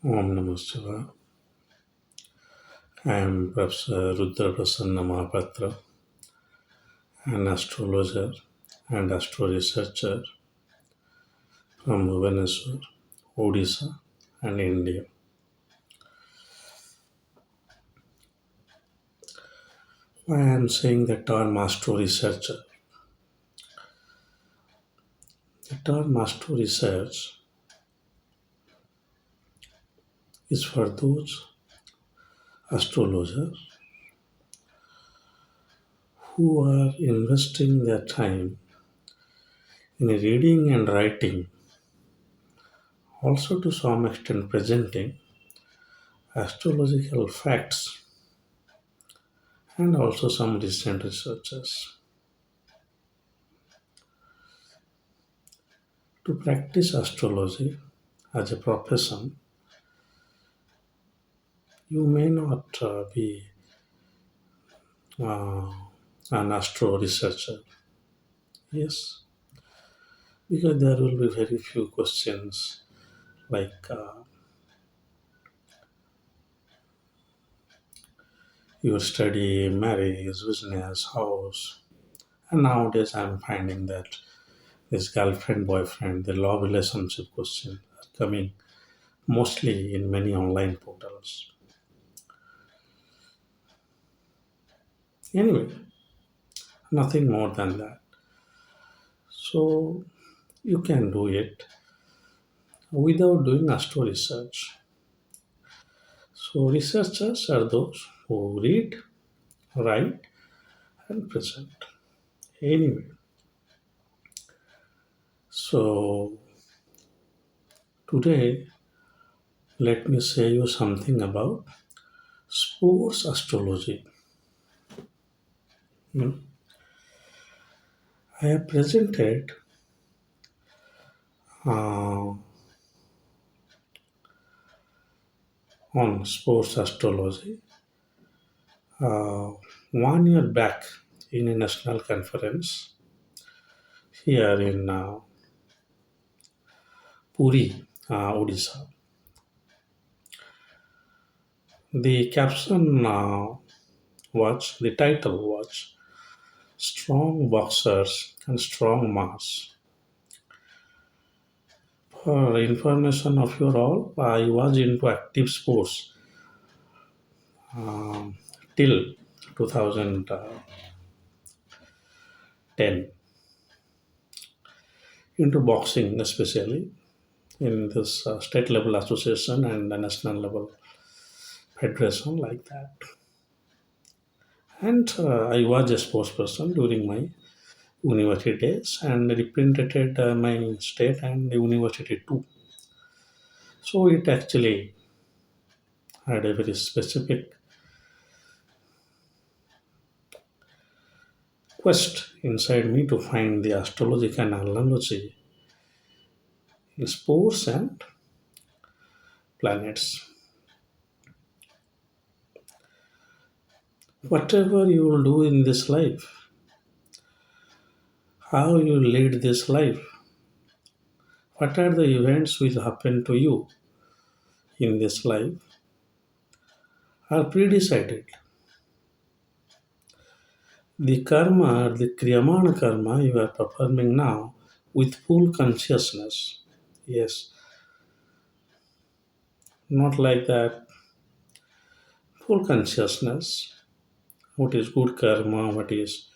Om Namah Shivaya. I am Professor rudramohapatra, an astrologer and astro researcher from Bhubaneswar, Odisha, and India. Why I am saying the term astro researcher? The term astro research is for those astrologers who are investing their time in reading and writing, also to some extent presenting astrological facts and also some recent researches. To practice astrology as a profession, you may not be uh, an astro researcher. Yes, because there will be very few questions like your study, marriage, business, house. And nowadays, I'm finding that this girlfriend, boyfriend, the love relationship questions are coming mostly in many online portals. Anyway, nothing more than that. So you can do it without doing astro research. So researchers are those who read, write, and present. Anyway, so today let me say you something about sports astrology. Hmm. I have presented uh, on sports astrology uh, 1 year back in a national conference here in Puri, Odisha. The caption the title was Strong Boxers and Strong Mass. For information of your all, I was into active sports um, till 2010, into boxing especially in this state level association and the national level federation like that. And I was a sports person during my university days and represented my state and the university too. So it actually had a very specific quest inside me to find the astrological analogy in sports and planets. Whatever you will do in this life, how you lead this life, what are the events which happen to you in this life are pre-decided. The karma, the kriyamana karma you are performing now with full consciousness. Yes, not like that. Full consciousness. What is good karma? What is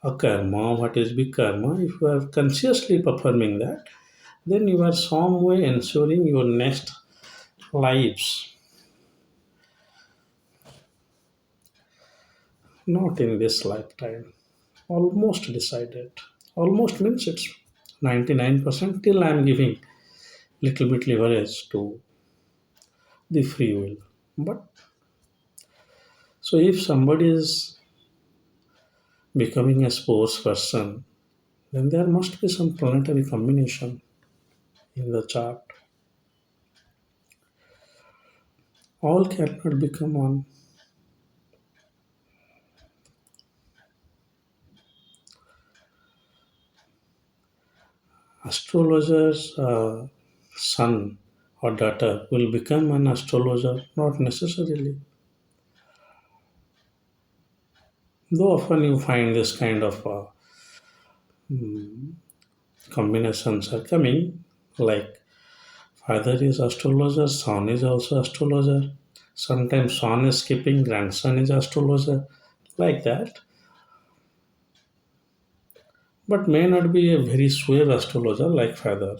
akarma? What is big karma? If you are consciously performing that, then you are some way ensuring your next lives. Not in this lifetime. Almost decided. Almost means it's 99%. Till I am giving little bit leverage to the free will. But so if somebody is becoming a sports person, then there must be some planetary combination in the chart. All cannot become one. Astrologers' sun or daughter will become an astrologer, not necessarily. Though often you find this kind of combinations are coming, like father is astrologer, son is also astrologer. Sometimes son is skipping, grandson is astrologer, like that. But may not be a very sure astrologer like father.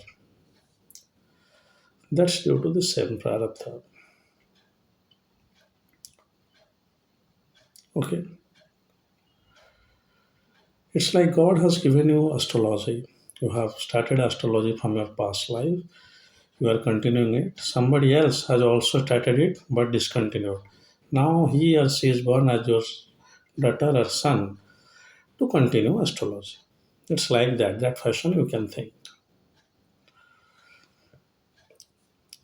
That's due to the same prarabdha. Okay. It's like God has given you astrology. You have started astrology from your past life. You are continuing it. Somebody else has also started it but discontinued. Now he or she is born as your daughter or son to continue astrology. It's like that fashion you can think.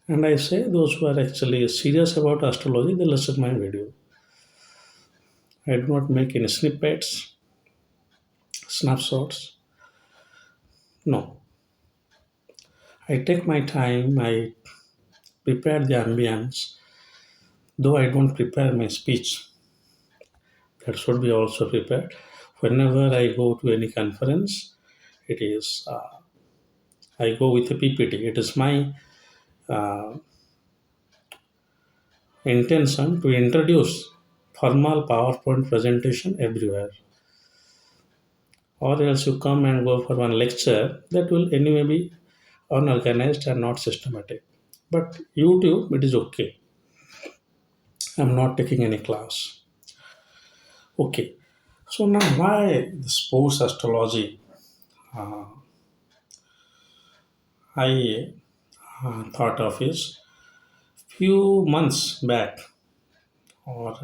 And I say those who are actually serious about astrology, they listen my video. I do not make any snippets, snapshots. No. I take my time, I prepare the ambience, though I don't prepare my speech. That should be also prepared. Whenever I go to any conference, it is I go with a PPT. It is my uh, intention to introduce formal PowerPoint presentation everywhere. Or else you come and go for one lecture that will anyway be unorganized and not systematic. But YouTube, it is okay. I'm not taking any class. Okay. So now why the sports astrology? Uh, I thought of is few months back or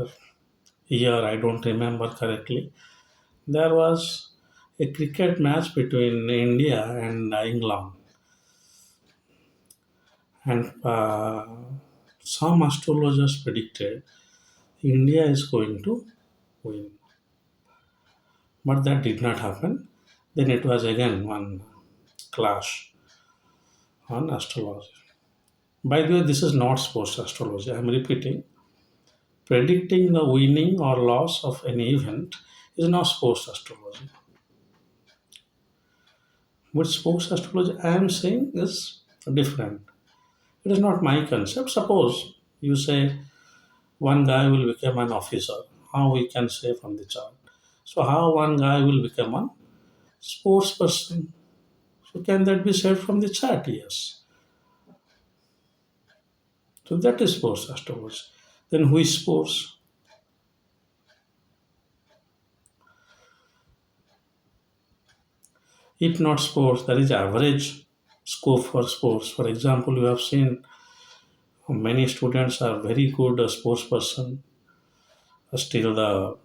year, I don't remember correctly. There was a cricket match between India and England, and some astrologers predicted India is going to win, but that did not happen. Then it was again one clash on astrology. By the way, this is not sports astrology. I'm repeating. Predicting the winning or loss of any event is not sports astrology. What sports astrology I am saying is different. It is not my concept. Suppose you say one guy will become an officer. How we can say from the chart? So how one guy will become a sports person? So can that be said from the chart? Yes. So that is sports astrology. Then who is sports? If not sports, there is average scope for sports. For example, you have seen many students are very good sports person, still the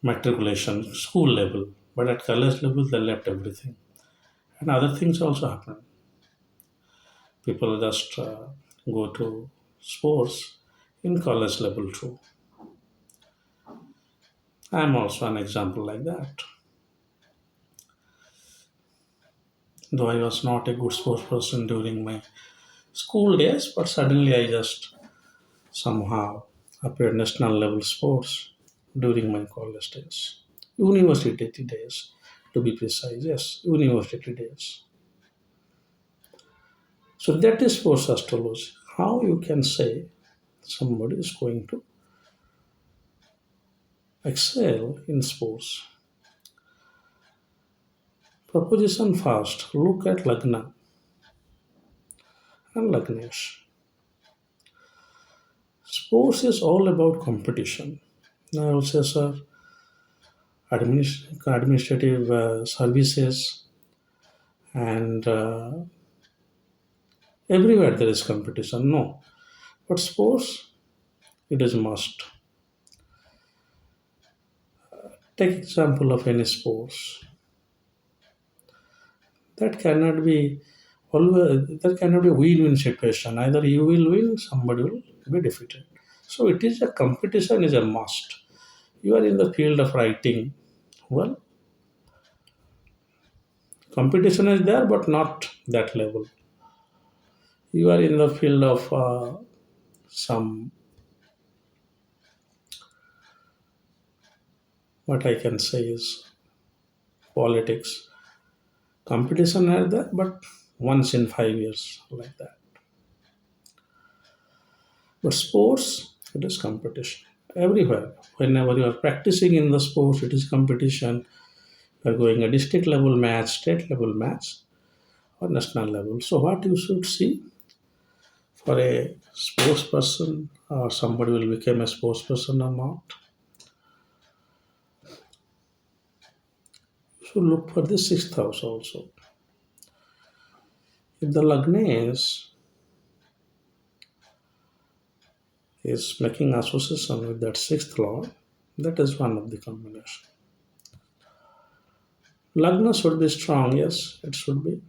matriculation school level, but at college level they left everything. And other things also happen. People just go to sports in college level too. I'm also an example like that. Though I was not a good sports person during my school days, but suddenly I just somehow appeared national level sports during my college days. University days, to be precise, yes, university days. So that is sports astrology. How you can say somebody is going to excel in sports? Proposition first, look at Lagna and Lagnesh. Sports is all about competition. I will say, sir, administrative services and everywhere there is competition. No, but sports, it is must. Take example of any sports. That cannot be always. There cannot be win-win situation. Either you will win, somebody will be defeated. So it is a competition is a must. You are in the field of writing. Well, competition is there, but not that level. You are in the field of some, what I can say is politics. Competition are there, but once in 5 years, like that. But sports, it is competition everywhere. Whenever you are practicing in the sports, it is competition. You are going a district level match, state level match, or national level. So what you should see for a sports person or somebody will become a sports person or not, you should look for the sixth house also. If the Lagna is making association with that sixth lord, that is one of the combination. Lagna should be strong, yes, it should be.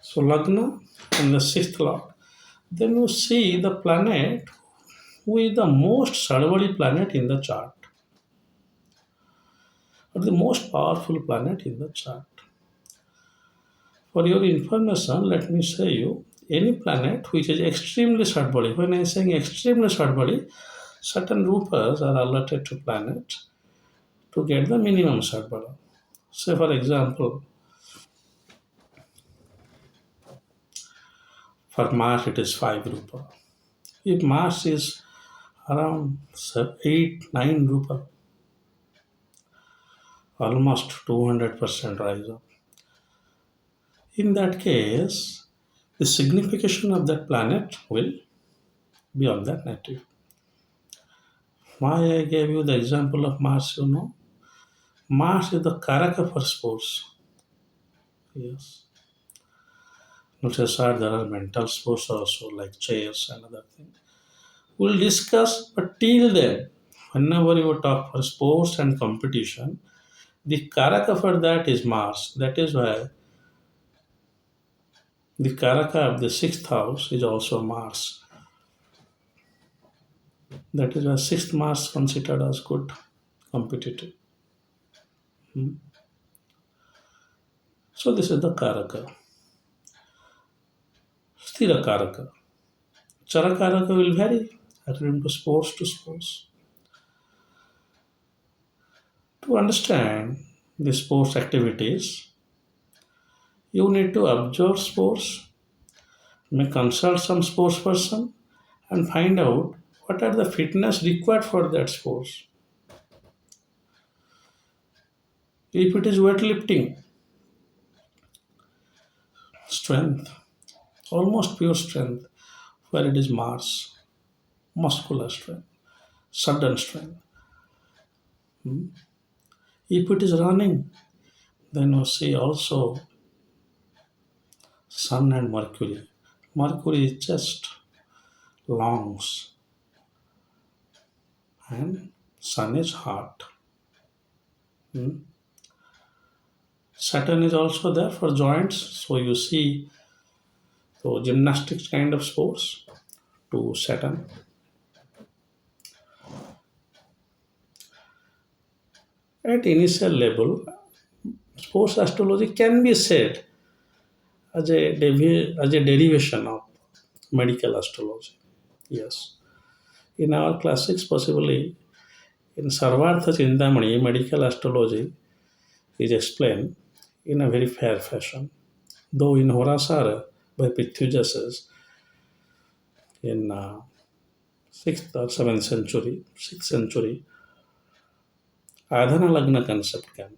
So Lagna and the sixth lord. Then you see the planet who is the most Sadvali planet in the chart, or the most powerful planet in the chart. For your information, let me say you any planet which is extremely Sadvali. When I am saying extremely Sadvali, certain rupas are allotted to planets to get the minimum Sadvala. Say for example, for Mars it is 5 rupa. If Mars is around 8, 9 rupa, almost 200% rise up. In that case, the signification of that planet will be on that native. Why I gave you the example of Mars, you know? Mars is the Karaka for sports. Yes. Notice that there are mental sports also like chess and other things. We'll discuss, but till then, whenever you talk for sports and competition, the Karaka for that is Mars. That is why the Karaka of the sixth house is also Mars. That is why sixth Mars considered as good competitive. Hmm. So this is the Karaka. Sthira Karaka. Chara Karaka will vary according to sports to sports. To understand the sports activities, you need to observe sports, may consult some sports person, and find out what are the fitness required for that sports. If it is weightlifting, strength, almost pure strength, where it is Mars, muscular strength, sudden strength. If it is running, then you see also Sun and Mercury. Mercury is chest, lungs, and Sun is heart. Hmm. Saturn is also there for joints. So you see, so gymnastics kind of sports to Saturn. At initial level, sports astrology can be said as a derivation of medical astrology. Yes. In our classics, possibly in Sarvartha Chintamani, medical astrology is explained in a very fair fashion. Though in Horasara by Pithujases in 6th or 7th century, 6th century, Adhana Lagna concept came.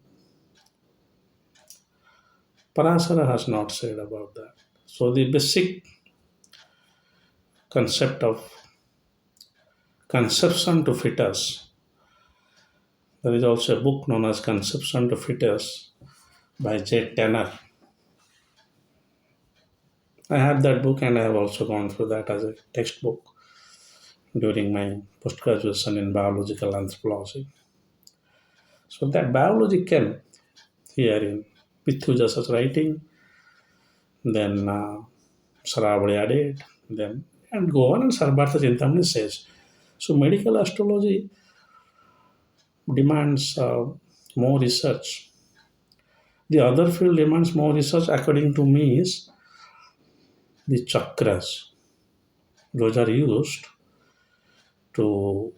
Parasara has not said about that. So the basic concept of conception to fetus, there is also a book known as Conception to Fetus by J. Tanner. I have that book and I have also gone through that as a textbook during my post graduation in biological anthropology. So that biology came here in Pithujasa's writing, then Saravali added, then and go on and Sarvartha Chintamani says. So medical astrology demands more research The other field demands more research, according to me, is the chakras. Those are used to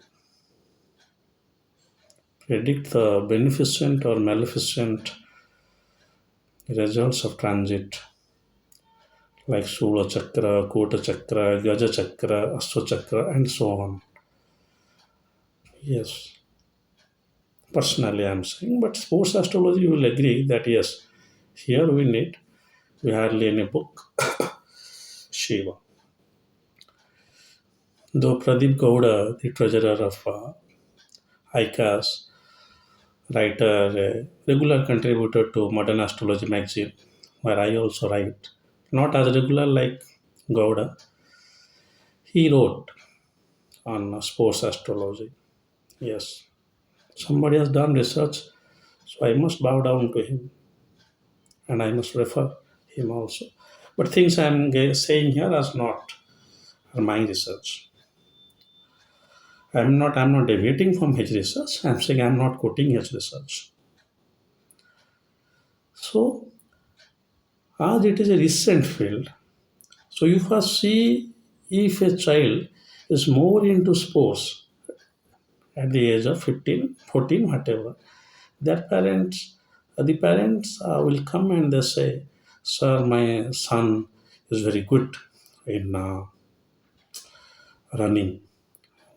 predict the beneficent or maleficent results of transit, like Sula Chakra, Kota Chakra, Gaja Chakra, Astro Chakra, and so on. Yes, personally I'm saying, but sports astrology will agree that yes, here we hardly any book, Shiva. Though Pradeep Gowda, the treasurer of ICAS, writer, regular contributor to Modern Astrology magazine, where I also write, not as regular like Gowda, he wrote on sports astrology. Yes, somebody has done research, so I must bow down to him and I must refer him also. But things saying here are my research. I'm not deviating from his research. I'm saying I'm not quoting his research. So as it is a recent field, so you first see if a child is more into sports at the age of 15, 14, whatever, their parents, the parents will come and they say, "Sir, my son is very good in running.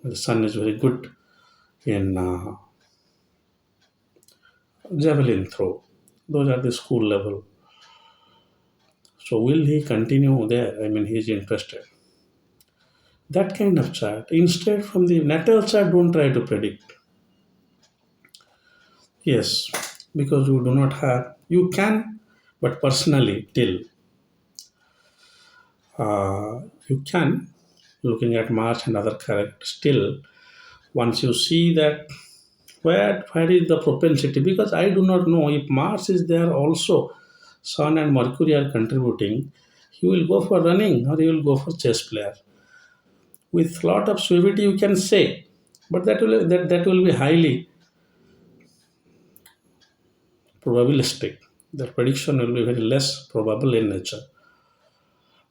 The son is very good in javelin throw. Those are the school level. So will he continue there? I mean, he is interested. That kind of chart. Instead, from the natal chart, don't try to predict. Yes, because you do not have. You can, but personally, till you can, looking at March and other characters, still, once you see that where is the propensity, because I do not know if Mars is there also, Sun and Mercury are contributing, he will go for running or he will go for chess player. With lot of suavity you can say, but that will be highly probabilistic. The prediction will be very less probable in nature.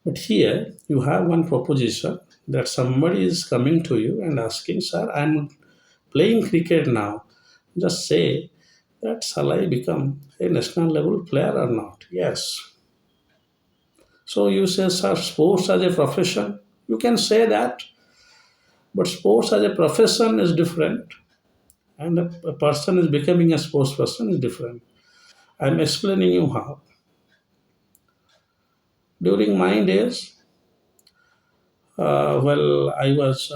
But here you have one proposition that somebody is coming to you and asking, "Sir, I'm playing cricket now. Just say that shall I become a national level player or not?" Yes. So you say, "Sir, sports as a profession." You can say that, but sports as a profession is different, and a person is becoming a sports person is different. I'm explaining you how. During my days, I was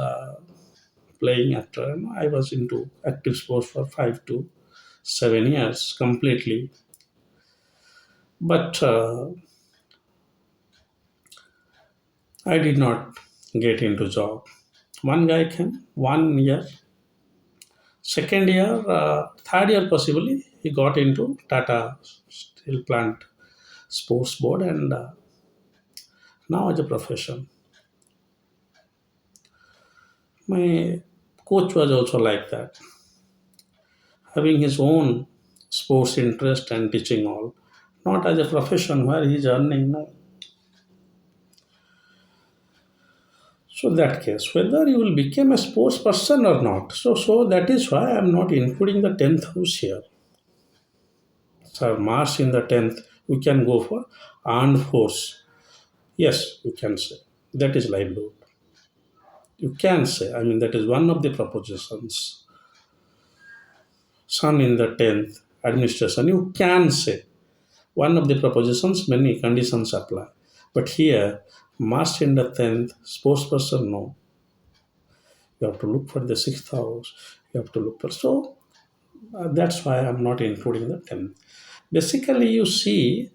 playing after I was into active sports for 5 to 7 years completely. But I did not get into job. One guy came 1 year, second year, third year possibly he got into Tata Steel Plant Sports Board, and now as a profession. My coach was also like that, having his own sports interest and teaching all, not as a profession where he's earning. No. So that case, whether you will become a sports person or not. So that is why I'm not including the 10th house here. So Mars in the 10th, we can go for armed force. Yes, you can say. That is livelihood. You can say. I mean, that is one of the propositions. Sun in the 10th, administration. You can say. One of the propositions, many conditions apply. But here, Mars in the 10th, sports person, no. You have to look for the 6th house. You have to look for. So that's why I'm not including the 10th. Basically, you see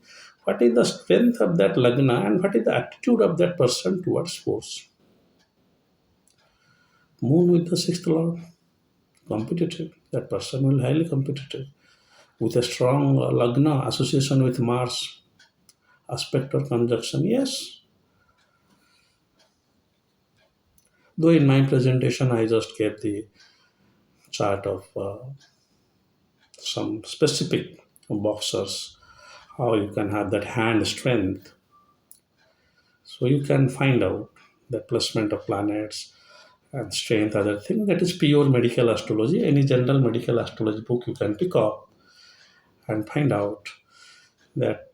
what is the strength of that lagna and what is the attitude of that person towards sports. Moon with the 6th lord, competitive. That person will highly competitive. With a strong lagna association with Mars, aspect or conjunction, yes. Though in my presentation I just gave the chart of some specific boxers how you can have that hand strength. So you can find out the placement of planets and strength, other thing. That is pure medical astrology. Any general medical astrology book you can pick up and find out that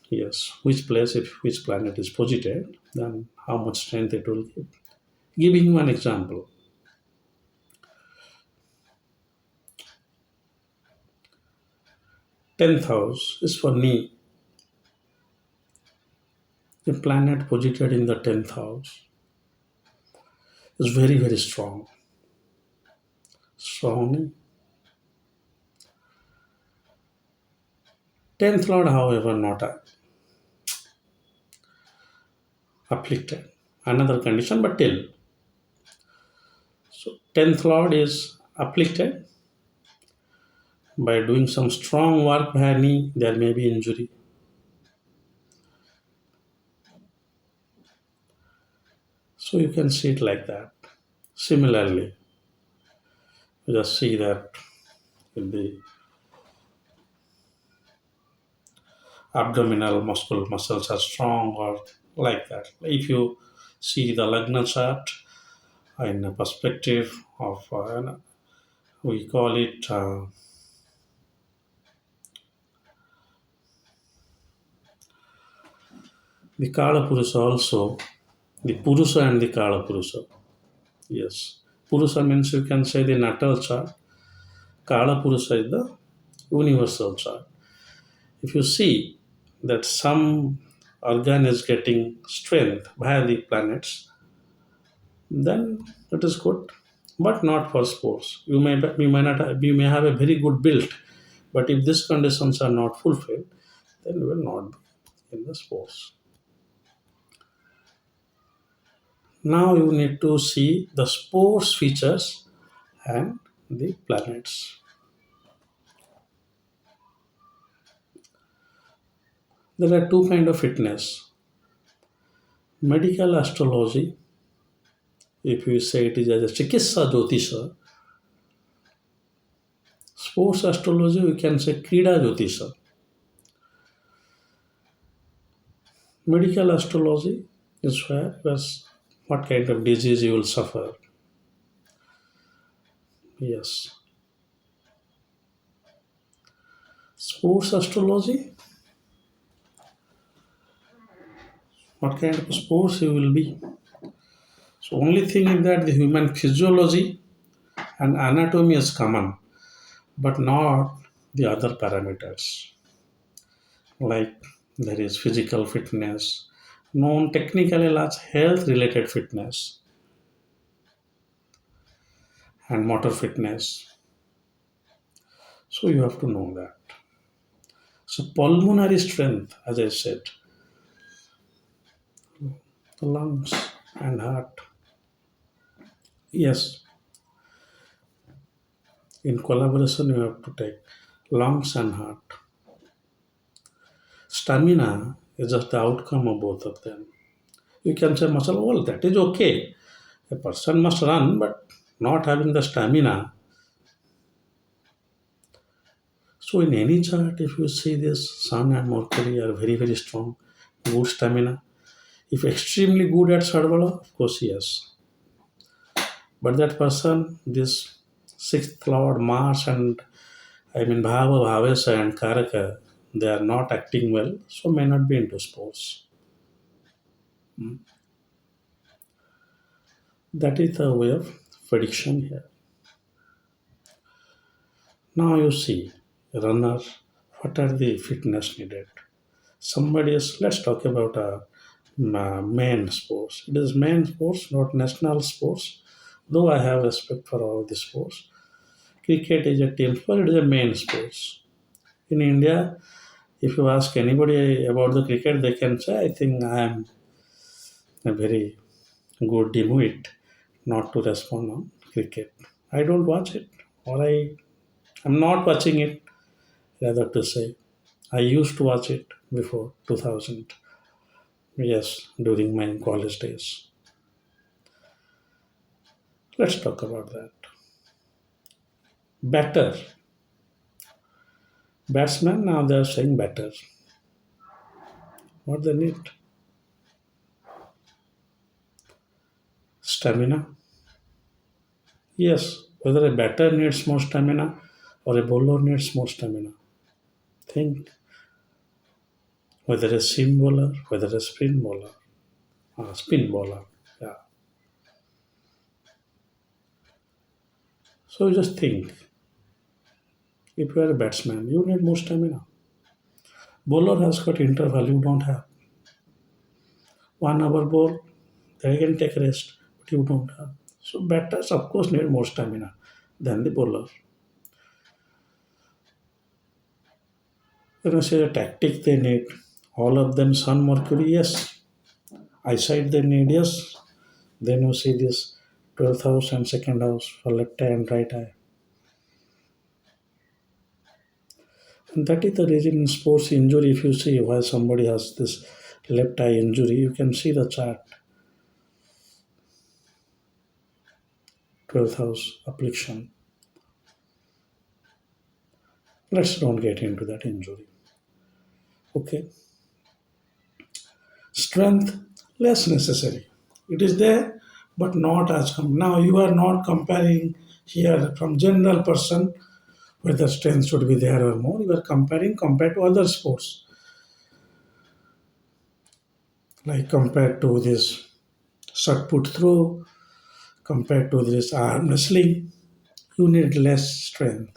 yes, which place, if which planet is posited, then how much strength it will give. Giving you an example, 10th house is for knee. A planet posited in the 10th house is very, very strong. Strong. 10th Lord, however, not afflicted. Another condition, but till. So 10th Lord is afflicted by doing some strong work by knee, there may be injury. So you can see it like that. Similarly, you just see that if the abdominal muscles are strong or like that. If you see the Lagna chart in a perspective of, we call it the Kala Purusa also, the Purusa and the Kala Purusa. Yes. Purusa means you can say the Natal chart. Kala Purusa is the universal chart. If you see that some organ is getting strength via the planets, then it is good, but not for sports. You may not have, you may have a very good build, but if these conditions are not fulfilled, then you will not be in the sports. Now you need to see the sports features and the planets. There are two kind of fitness. Medical astrology, if you say it is as a Chikitsa Jyotisha, sports astrology, we can say Krida Jyotisha. Medical astrology is where what kind of disease you will suffer. Yes. Sports astrology, what kind of sports you will be. So only thing is that the human physiology and anatomy is common, but not the other parameters. Like there is physical fitness, known technically as health related fitness and motor fitness. So you have to know that. So pulmonary strength, as I said, the lungs and heart. Yes, in collaboration you have to take lungs and heart. Stamina is just the outcome of both of them. You can say muscle, well, that is okay. A person must run, but not having the stamina. So in any chart, if you see this Sun and Mercury are very, very strong, good stamina. If extremely good at Sadvala, of course, yes. But that person, this sixth Lord, Mars and Bhava, Bhavesa and Karaka, they are not acting well, so may not be into sports. That is the way of prediction here. Now you see, runner, what are the fitness needed? Somebody else, let's talk about main sports. It is main sports, not national sports. Though I have respect for all the sports. Cricket is a team sport, it is a main sports. In India, if you ask anybody about the cricket, they can say, I think I am a very good demuit not to respond on cricket. I don't watch it, or am not watching it, rather to say. I used to watch it before 2000. Yes, during my college days. Let's talk about that. Batter. Batsman, now they are saying batter. What they need? Stamina. Yes, whether a batter needs more stamina or a bowler needs more stamina. Think whether a seam bowler, whether a spin bowler. Yeah. So just think, if you are a batsman, you need more stamina. Bowler has got interval, you don't have. 1 hour ball, they can take rest, but you don't have. So batters of course need more stamina than the bowler. When I say a tactic they need, all of them Sun, Mercury, yes. Eyesight they need, yes. Then you see this 12th house and second house for left eye and right eye. And that is the reason in sports injury, if you see why somebody has this left eye injury, you can see the chart, 12th house affliction. Let's don't get into that injury. Okay. Strength, less necessary. It is there, but not as now you are not comparing here from general person whether strength should be there or more. You are compared to other sports, like compared to this shot put throw, compared to this arm wrestling, you need less strength.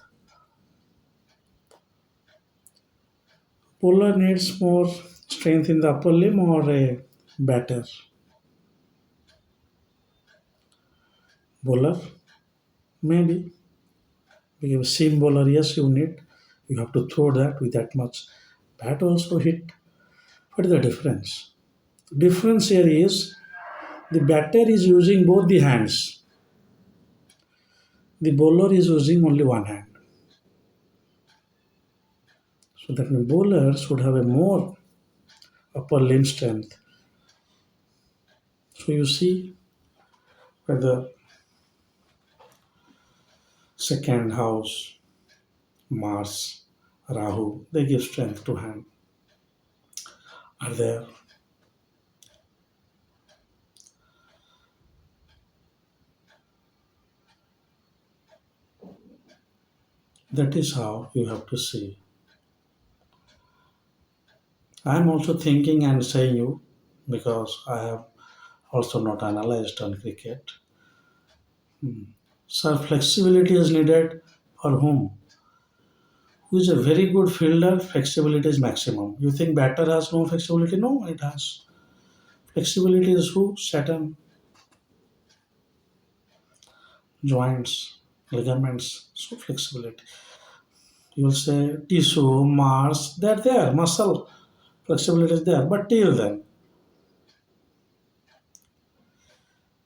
Bowler needs more strength in the upper limb or a batter. Bowler, maybe. Because seam bowler, yes, you need. You have to throw that with that much. Bat also hit. What is the difference? Difference here is the batter is using both the hands. The bowler is using only one hand. So that means bowler should have a more upper limb strength. So you see whether second house, Mars, Rahu, they give strength to hand. Are there? That is how you have to see. I am also thinking and saying you because I have also not analyzed on cricket. So flexibility is needed for whom? Who is a very good fielder, flexibility is maximum. You think batter has no flexibility? No, it has. Flexibility is who? Saturn, joints, ligaments, so flexibility. You will say tissue, Mars, they're there, muscle, flexibility is there. But till then,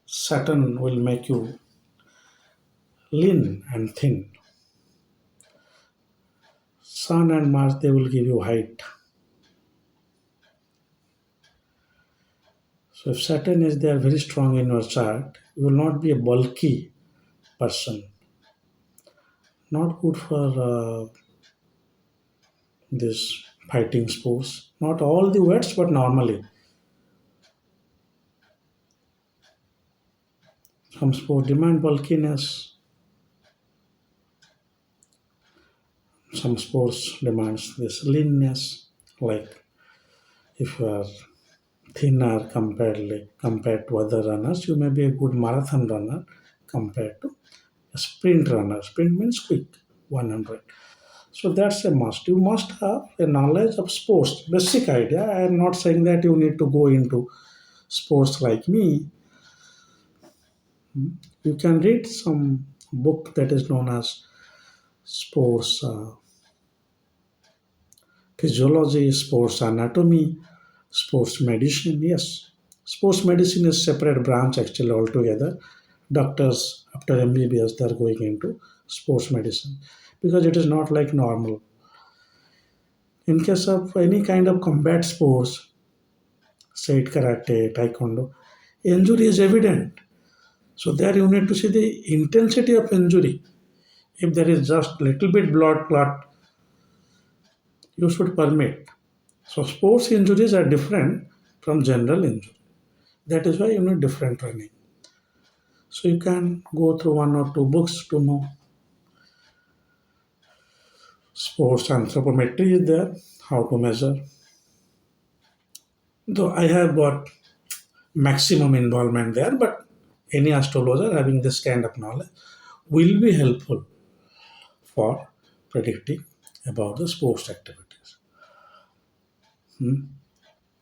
Saturn will make you lean and thin. Sun and Mars, they will give you height. So if Saturn is there very strong in your chart, you will not be a bulky person. Not good for this fighting sports. Not all the weights, but normally. Some sports demand bulkiness. Some sports demands this leanness. Like if you are thinner compared to other runners, you may be a good marathon runner compared to a sprint runner. Sprint means quick, 100. So that's a must. You must have a knowledge of sports, basic idea. I am not saying that you need to go into sports like me. You can read some book that is known as sports physiology, sports anatomy, sports medicine. Yes, sports medicine is separate branch actually altogether. Doctors after MBBS they are going into sports medicine because it is not like normal. In case of any kind of combat sports, say it karate, taekwondo, injury is evident. So there you need to see the intensity of injury. If there is just little bit blood clot, you should permit. So sports injuries are different from general injury. That is why you need different training. So you can go through one or two books to know. Sports anthropometry is there, how to measure. Though I have got maximum involvement there, but any astrologer having this kind of knowledge will be helpful for predicting about the sports activities.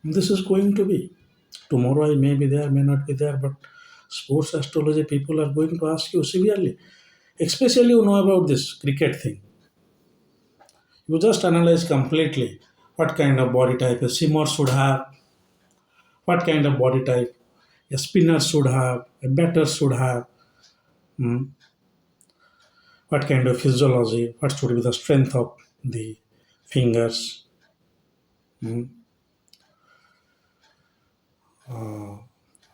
This is going to be. Tomorrow I may be there, may not be there, but sports astrology people are going to ask you severely. Especially you know about this cricket thing. You just analyze completely what kind of body type a simmer should have, what kind of body type a spinner should have, a batter should have, what kind of physiology, what should be the strength of the fingers,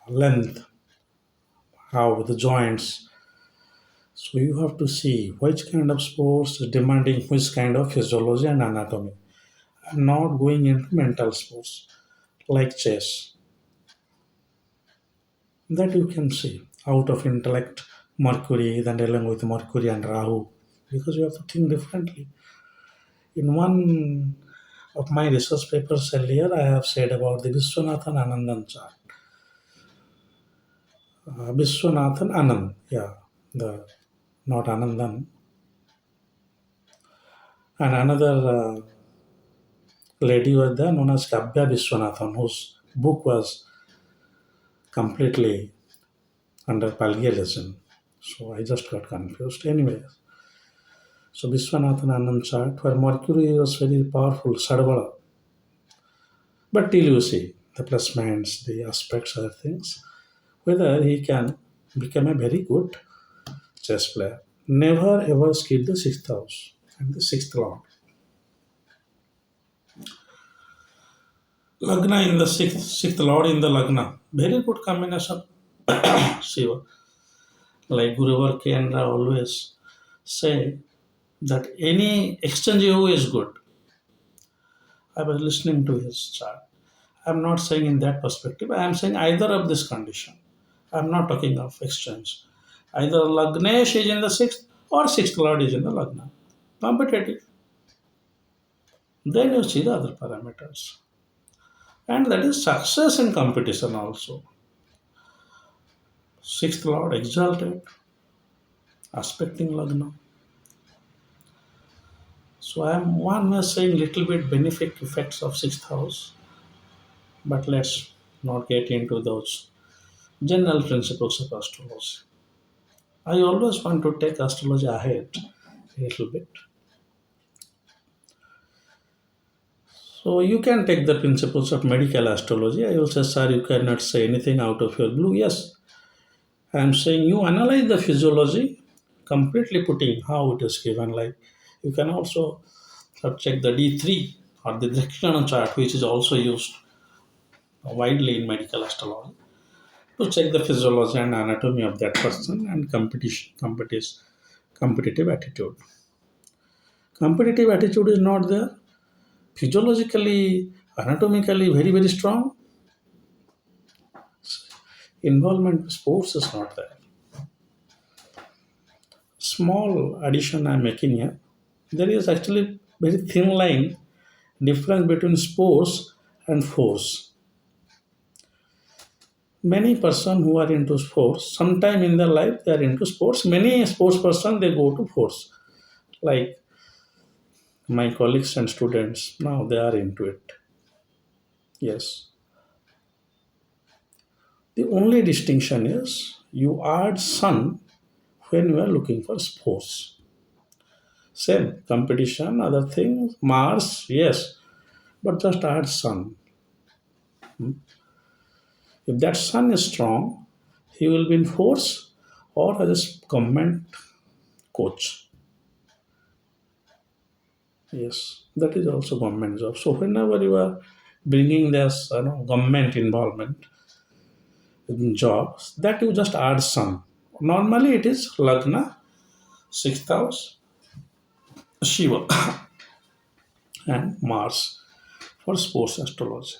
length, how the joints. So you have to see which kind of sports is demanding which kind of physiology and anatomy. I'm not going into mental sports like chess. That you can see out of intellect, Mercury, then along with Mercury and Rahu, because you have to think differently. In one of my research papers earlier, I have said about the Viswanathan Anandan chart. Viswanathan Anand, yeah, the not Anandan, and another lady was there known as Kabya Viswanathan, whose book was completely under plagiarism. So I just got confused. Anyway, so Viswanathan Anand chart, where Mercury was very powerful, Sadvala. But till you see the placements, the aspects, other things, whether he can become a very good chess player. Never ever skip the sixth house and the sixth lord. Lagna in the sixth lord in the Lagna. Very good combination. Shiva. Like Guru Kendra always say that any exchange yoga is good. I was listening to his chart. I'm not saying in that perspective. I am saying either of this condition. I'm not talking of exchange. Either Lagnesh is in the sixth or sixth lord is in the Lagna. Competitive. Then you see the other parameters. And that is success in competition also. Sixth lord exalted, aspecting Lagna. So I am one way saying little bit benefic effects of sixth house, but let's not get into those general principles of astrology. I always want to take astrology ahead a little bit. So you can take the principles of medical astrology. I will say, sir, you cannot say anything out of your blue. Yes, I am saying you analyze the physiology, completely putting how it is given. Like you can also check the D3 or the Drakshana chart, which is also used widely in medical astrology, to check the physiology and anatomy of that person and competitive attitude. Competitive attitude is not there. Physiologically, anatomically, very, very strong. Involvement in sports is not there. Small addition I'm making here. There is actually very thin line difference between sports and force. Many person who are into sports, sometime in their life they are into sports. Many sports person they go to force. Like my colleagues and students, now they are into it. Yes. The only distinction is you add sun when you are looking for sports. Same competition, other things, Mars, yes, but just add sun. If that sun is strong, he will be in force or as a government coach. Yes, that is also government job. So whenever you are bringing this government involvement in jobs, that you just add sun. Normally it is Lagna, sixth house, Shiva, and Mars. for sports astrology.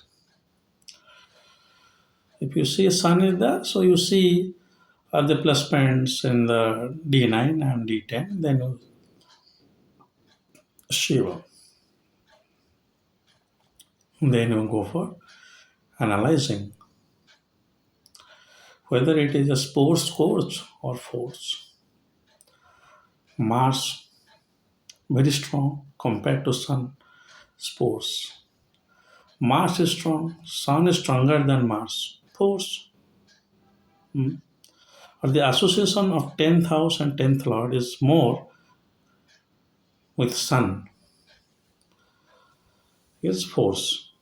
If you see sun is there, so you see the plus points in the D9 and D10, then you Shiva. Then you go for analyzing whether it is a sports coach or force. Mars very strong compared to Sun. Sports. Mars is strong. Sun is stronger than Mars. Force. Or the association of 10th house and 10th lord is more with Sun. Is force.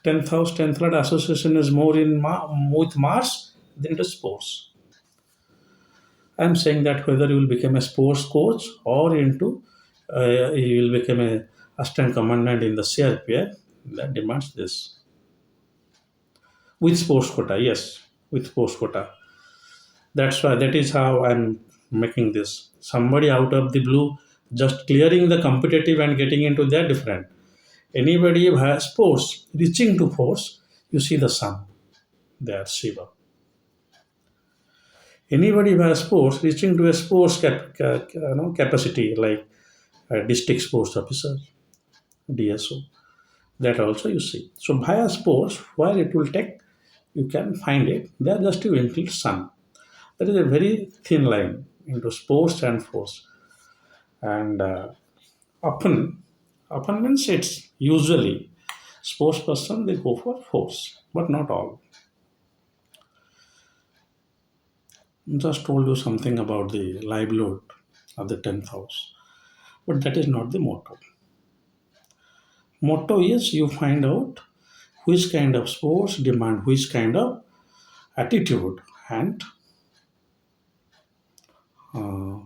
10th house, 10th lord association is more with Mars than the sports. I'm saying that whether you will become a sports coach or into you will become a assistant commandant in the CRPF, that demands this. With sports quota, yes, with sports quota. That's why that is how I'm making this. Somebody out of the blue just clearing the competitive and getting into that different. Anybody who has sports reaching to force, you see the sun. There, Shiva. Anybody who has sports reaching to a sports capacity like a district sports officer, DSO. That also you see. So via sports, where it will take, you can find it. There just you include sun. There is a very thin line into sports and force. And often, often means it's usually sports person they go for force, but not all. Just told you something about the livelihood of the 10th house, but that is not the motto. Motto is you find out which kind of sports demand which kind of attitude and uh,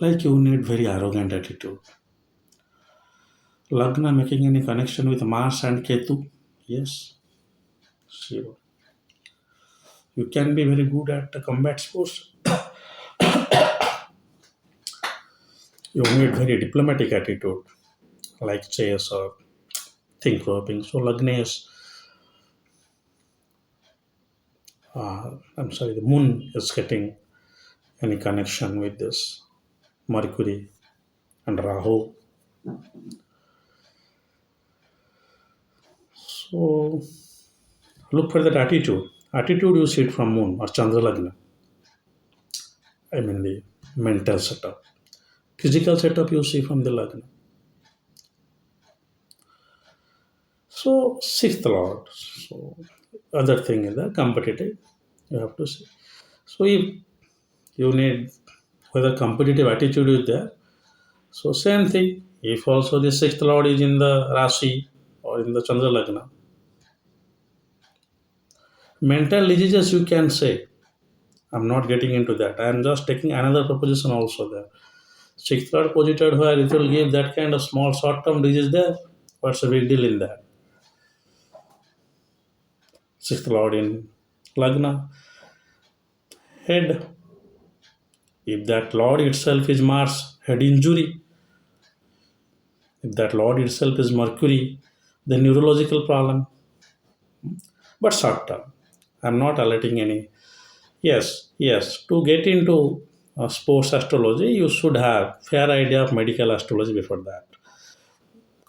like you need very arrogant attitude. Lagna making any connection with Mars and Ketu? Yes, zero. You can be very good at the combat sports. You need very diplomatic attitude, like chess or think roping. So Lagna is, I'm sorry, the moon is getting any connection with this Mercury and Rahu. So look for that attitude. Attitude you see it from moon or Chandra Lagna. I mean the mental setup. Physical setup you see from the Lagna. So sixth lord. So other thing is the competitive. You have to see. So if you need whether competitive attitude is there. So same thing. If also the sixth lord is in the Rashi or in the Chandra Lagna. Mental diseases you can say. I'm not getting into that. I am just taking another proposition also there. Sixth lord posited where it will give that kind of small short-term disease there. What's the big deal in that? Sixth lord in Lagna. Head. If that lord itself is Mars, head injury. If that lord itself is Mercury, the neurological problem. But short term. I'm not alerting any. Yes, yes. To get into sports astrology, you should have fair idea of medical astrology before that.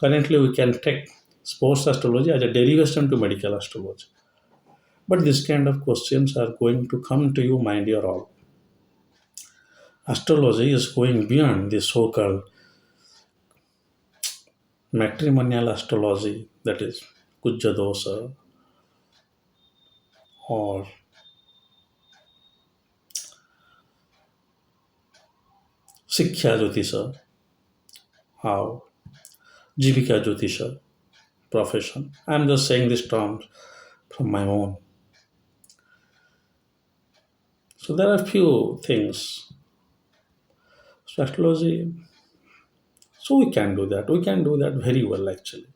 Currently, we can take sports astrology as a derivation to medical astrology. But this kind of questions are going to come to you, mind your all. Astrology is going beyond the so-called matrimonial astrology, that is Kujja dosa or Sikhya Jyotisha, how Jivika Jyotisha profession. I'm just saying these terms from my own. So there are few things. So astrology, so we can do that. We can do that very well actually.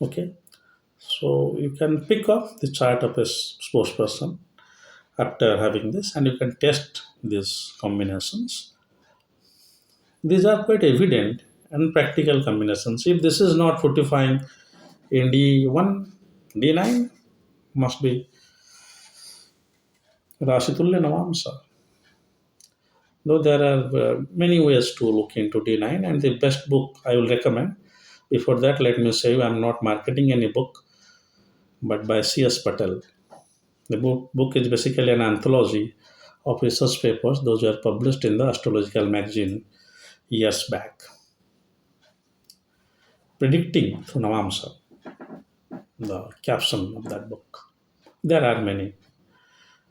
Okay. So you can pick up the chart of a sports person after having this and you can test these combinations. These are quite evident and practical combinations. If this is not fructifying in D1, D9 must be Rashitulya Navamsa. Though there are many ways to look into D9, and the best book I will recommend. Before that, let me say I'm not marketing any book, but by C.S. Patel. The book is basically an anthology of research papers. Those were published in the Astrological magazine years back, predicting through Navamsa, the caption of that book. There are many.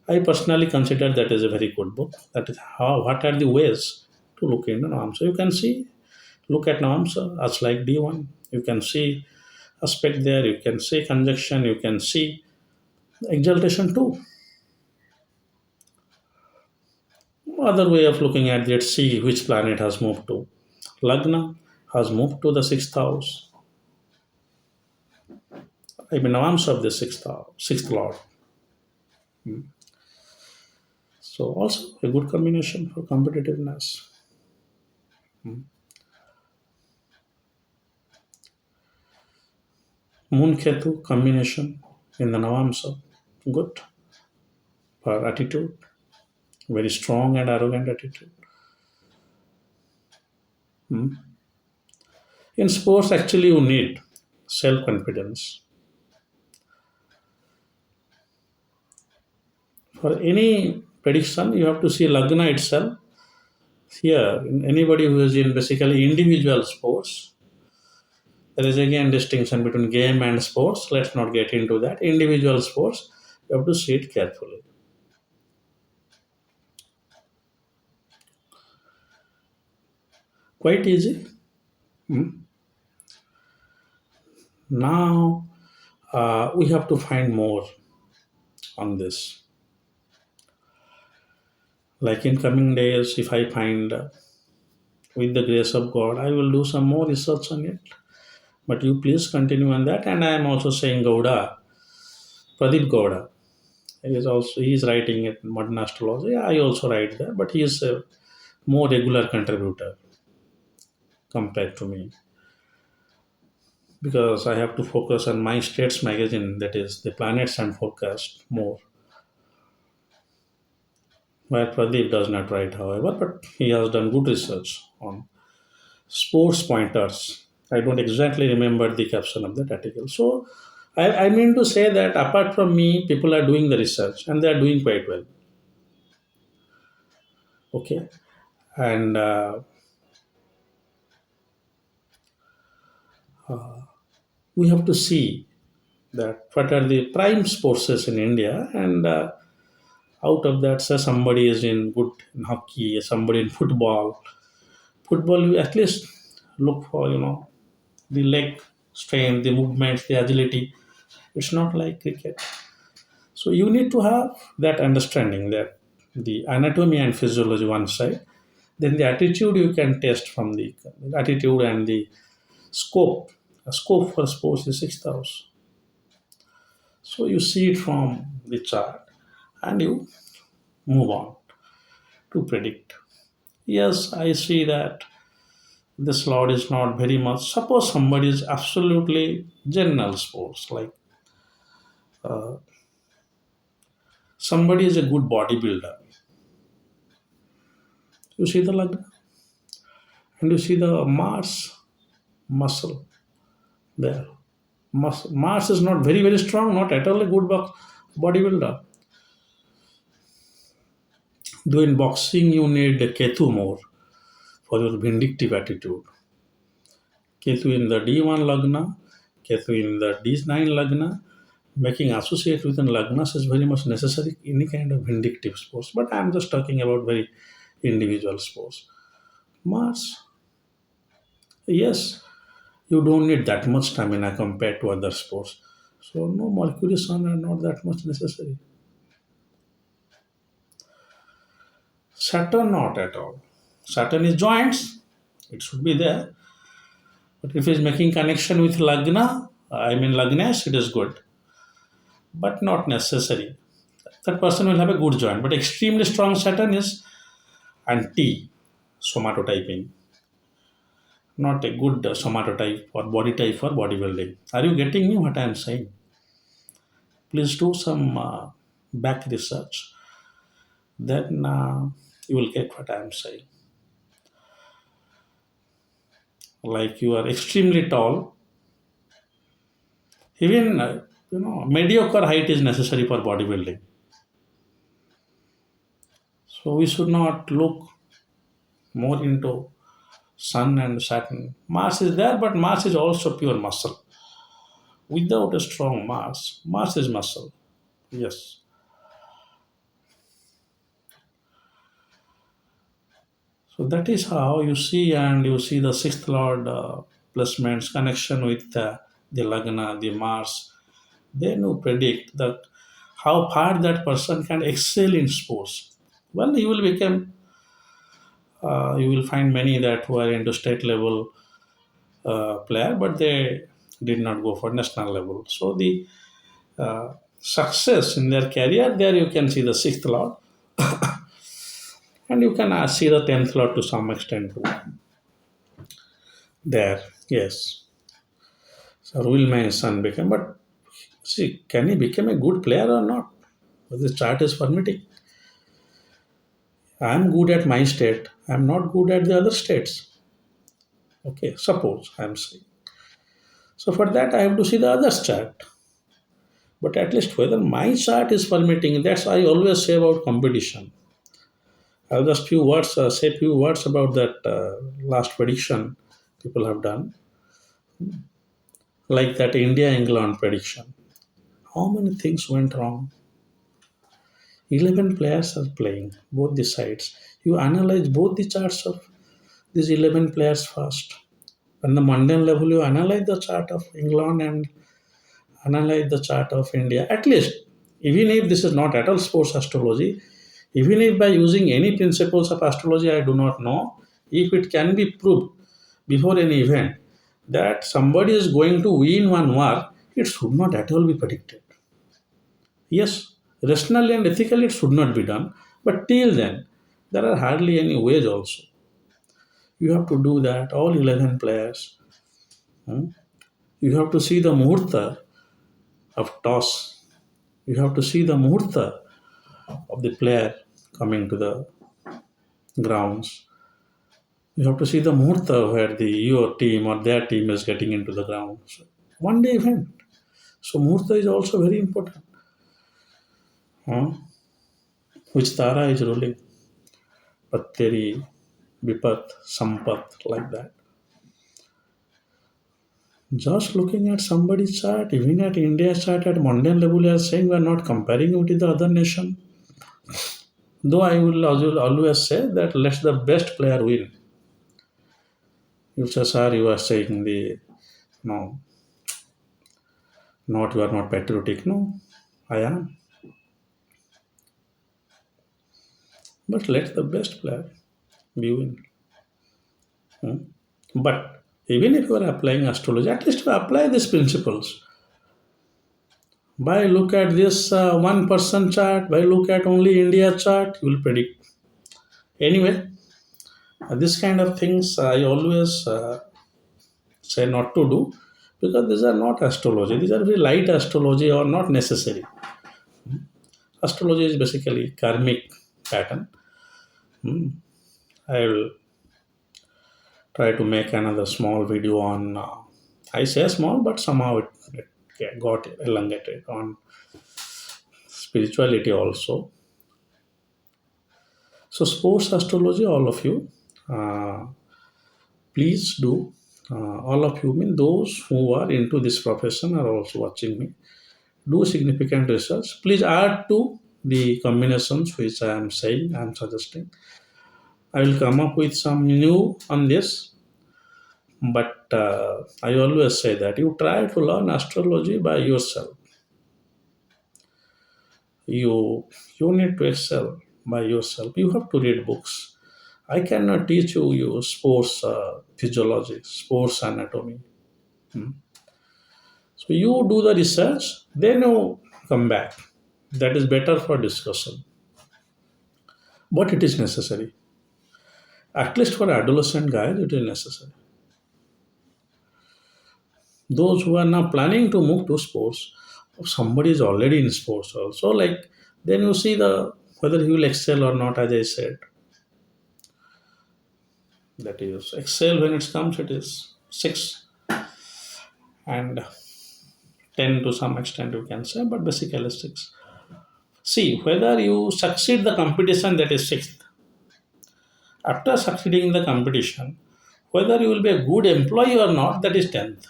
I personally consider that is a very good book. That is how what are the ways to look into Navamsa. You can see, look at Navamsa as like D1. You can see aspect there, you can see conjunction, you can see exaltation too. Other way of looking at it, see which planet has moved to. Lagna has moved to the sixth house. I mean, Navamsa of the sixth house, sixth lord. So also a good combination for competitiveness. Moon Ketu combination in the Navamsa, good for attitude, very strong and arrogant attitude. In sports, actually, you need self confidence. For any prediction, you have to see Lagna itself. Here, anybody who is in basically individual sports, there is again distinction between game and sports. Let's not get into that. Individual sports, you have to see it carefully. Quite easy. Now we have to find more on this. Like in coming days, if I find, with the grace of God, I will do some more research on it. But you please continue on that. And I am also saying Gowda, Pradeep Gowda. He is writing it modern astrology. I also write there, but he is a more regular contributor compared to me because I have to focus on my states magazine, that is the planets and forecast more. Where Pradeep does not write, however, but he has done good research on sports pointers. I don't exactly remember the caption of that article. So I mean to say that apart from me, people are doing the research and they are doing quite well. Okay. And we have to see that what are the prime forces in India, and out of that, say somebody is in good in hockey, somebody in football. Football, you at least look for the leg strength, the movements, the agility. It's not like cricket. So you need to have that understanding that the anatomy and physiology one side, then the attitude you can test from the attitude and the scope. A scope for sports is 6,000. So you see it from the chart and you move on to predict. Yes, I see that this load is not very much. Suppose somebody is absolutely general sports, like somebody is a good bodybuilder. You see the Lagna and you see the Mars muscle there. Mars is not very, very strong, not at all a good bodybuilder. Though in boxing you need a Ketu more for your vindictive attitude. Ketu in the D1 Lagna, Ketu in the D9 Lagna, making associate with an Lagnas is very much necessary in any kind of vindictive sports. But I'm just talking about very individual sports. Mars, yes, you don't need that much stamina compared to other sports. So no, Mercury Sun are not that much necessary. Saturn not at all. Saturn is joints. It should be there. But if it's making connection with Lagna, I mean Lagnas, it is good. But not necessary. That person will have a good joint. But extremely strong Saturn is anti somatotyping. not a good somatotype or body type for bodybuilding. Are you getting me what I am saying? Please do some back research. Then you will get what I am saying. Like you are extremely tall, even mediocre height is necessary for bodybuilding. So we should not look more into Sun and Saturn. Mars is there, but Mars is also pure muscle. Without a strong Mars is muscle. Yes. So that is how you see, and you see the sixth lord placements connection with the Lagna, the Mars. Then you predict that how far that person can excel in sports. Well, you will become, you will find many that who are into state level player, but they did not go for national level. So the success in their career, there you can see the sixth lord, and you can see the tenth lord to some extent too. There, yes. So will my son become? But see, can he become a good player or not? Well, the chart is permitting. I am good at my state. I am not good at the other states. Okay, suppose I am saying. So for that, I have to see the other's chart. But at least whether my chart is permitting, that's I always say about competition. I'll just say few words about that last prediction people have done, like that India England prediction. How many things went wrong? 11 players are playing both the sides. You analyze both the charts of these 11 players first. On the mundane level, you analyze the chart of England and analyze the chart of India. At least, even if this is not at all sports astrology, even if by using any principles of astrology, I do not know, if it can be proved before any event that somebody is going to win one war, it should not at all be predicted. Yes, rationally and ethically it should not be done, but till then, there are hardly any ways also. You have to do that, all 11 players. hmm? You have to see the muhurta of toss. You have to see the muhurta of the player coming to the grounds. You have to see the muhurta where your team or their team is getting into the ground. So, one day event. So muhurta is also very important. Huh? Which Tara is ruling? Patteri, Vipat, Sampat, like that. Just looking at somebody's chart, even at India's chart at mundane level, you are saying we are not comparing it with the other nation. Though I will always say that let the best player win. You say, sir, you are saying no, not you are not patriotic. No, I am. But let the best player be win. Hmm? But even if you are applying astrology, at least you apply these principles. By look at this one person chart, by look at only India chart, you will predict. Anyway, this kind of things I always say not to do because these are not astrology. These are very light astrology or not necessary. Astrology is basically karmic pattern. Hmm. I will try to make another small video on. I say small, but somehow it got elongated on spirituality also. So sports astrology, all of you, uh, please do. All of you, mean those who are into this profession are also watching me. Do significant research. Please add to the combinations which I am saying, I am suggesting. I will come up with some new on this. But I always say that you try to learn astrology by yourself. You need to excel by yourself. You have to read books. I cannot teach you sports physiology, sports anatomy. Hmm. So you do the research, then you come back. That is better for discussion. But it is necessary. At least for adolescent guys, it is necessary. Those who are now planning to move to sports, somebody is already in sports also, like then you see the whether he will excel or not, as I said. That is excel when it comes, it is 6 and 10 to some extent you can say, but basically 6. See, whether you succeed the competition, that is 6th. After succeeding in the competition, whether you will be a good employee or not, that is 10th.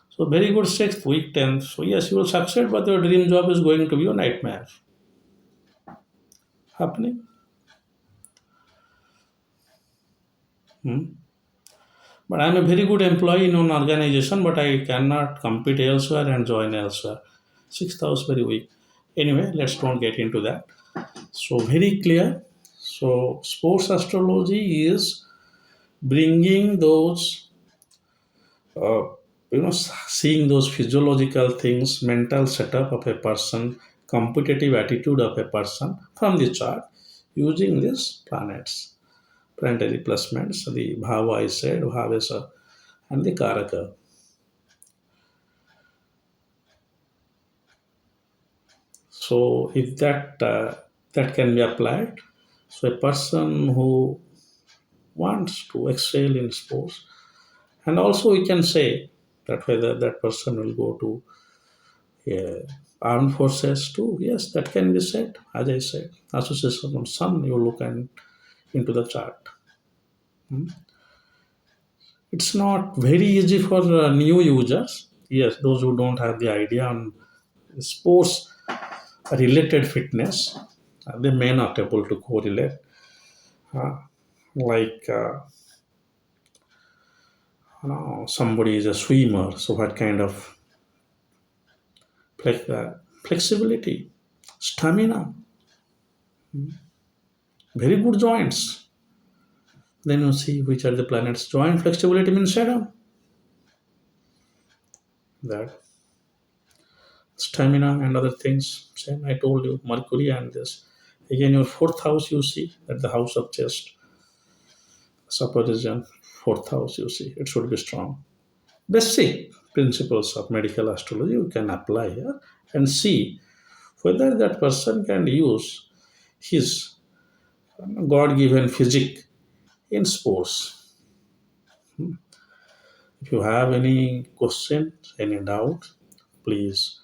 So very good 6th, week 10th. So yes, you will succeed, but your dream job is going to be a nightmare happening. Hmm. But I am a very good employee in an organization, but I cannot compete elsewhere and join elsewhere. 6th house very weak. Anyway, let's don't get into that. So very clear. So sports astrology is bringing those, uh, seeing those physiological things, mental setup of a person, competitive attitude of a person from the chart using these planets, planetary placements, the bhava I said, bhavesa, and the karaka. So if that can be applied, so a person who wants to excel in sports, and also we can say that whether that person will go to armed forces too. Yes, that can be said. As I said, association of sun. You look and into the chart. Hmm. It's not very easy for new users. Yes, those who don't have the idea on sports related fitness, they may not able to correlate. Uh, like somebody is a swimmer, so what kind of flexibility, stamina, very good joints. Then you see which are the planets. Joint flexibility means Saturn. That stamina and other things. Same I told you, Mercury and this. Again, your fourth house you see that the house of chest, supposition, fourth house you see. It should be strong. Basic principles of medical astrology you can apply here and see whether that person can use his God given physique in sports. If you have any questions, any doubt, please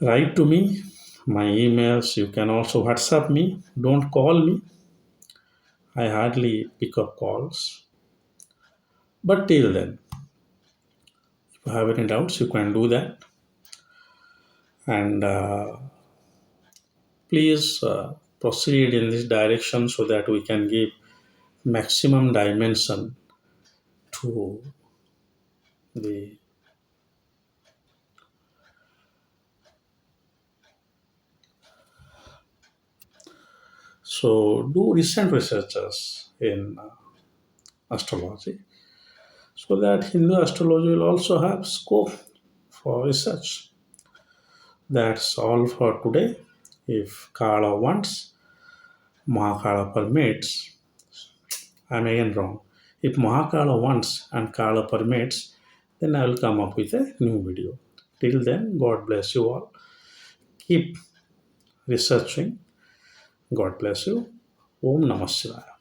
write to me. My emails, you can also WhatsApp me. Don't call me. I hardly pick up calls. But till then, if you have any doubts, you can do that. And please proceed in this direction so that we can give maximum dimension to the. So do recent researches in astrology so that Hindu astrology will also have scope for research. That's all for today. If Kala wants, Mahakala permits, I'm again wrong. If Mahakala wants and Kala permits, then I will come up with a new video. Till then, God bless you all. Keep researching. God bless you. Om Namah Shivaya.